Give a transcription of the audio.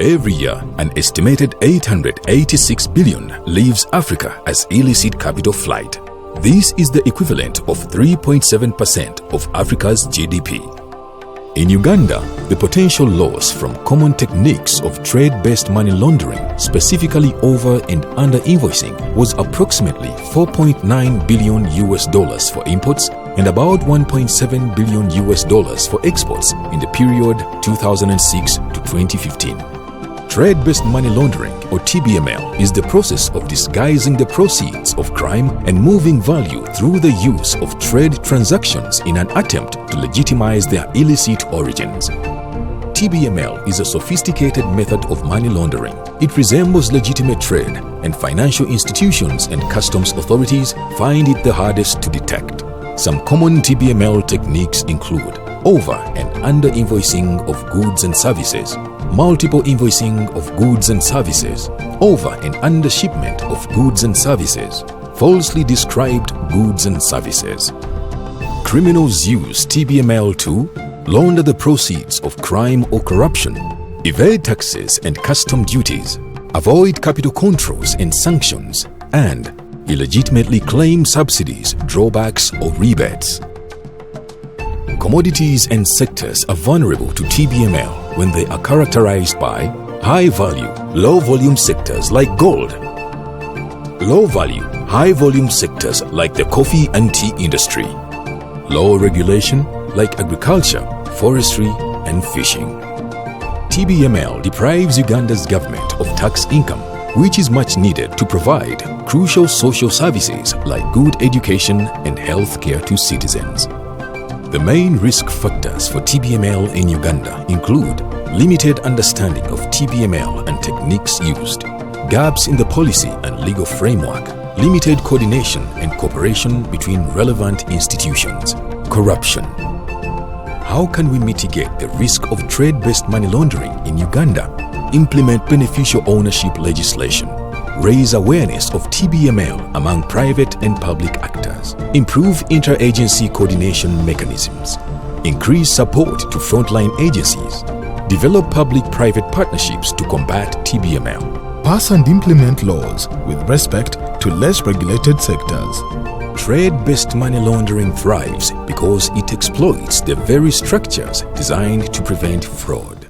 Every year, an estimated 886 billion leaves Africa as illicit capital flight. This is the equivalent of 3.7% of Africa's GDP. In Uganda, the potential loss from common techniques of trade-based money laundering, specifically over and under invoicing, was approximately $4.9 billion for imports and about $1.7 billion for exports in the period 2006 to 2015. Trade-based money laundering, or TBML, is the process of disguising the proceeds of crime and moving value through the use of trade transactions in an attempt to legitimize their illicit origins. TBML is a sophisticated method of money laundering. It resembles legitimate trade, and financial institutions and customs authorities find it the hardest to detect. Some common TBML techniques include over and under invoicing of goods and services, multiple invoicing of goods and services, over and under shipment of goods and services, falsely described goods and services. Criminals use TBML to launder the proceeds of crime or corruption, evade taxes and custom duties, avoid capital controls and sanctions, and illegitimately claim subsidies, drawbacks, or rebates. Commodities and sectors are vulnerable to TBML when they are characterized by high-value, low-volume sectors like gold, low-value, high-volume sectors like the coffee and tea industry, low regulation like agriculture, forestry, and fishing. TBML deprives Uganda's government of tax income, which is much needed to provide crucial social services like good education and health care to citizens. The main risk factors for TBML in Uganda include limited understanding of TBML and techniques used, gaps in the policy and legal framework, limited coordination and cooperation between relevant institutions, corruption. How can we mitigate the risk of trade-based money laundering in Uganda? Implement beneficial ownership legislation. Raise awareness of TBML among private and public actors. Improve interagency coordination mechanisms. Increase support to frontline agencies. Develop public-private partnerships to combat TBML. Pass and implement laws with respect to less regulated sectors. Trade-based money laundering thrives because it exploits the very structures designed to prevent fraud.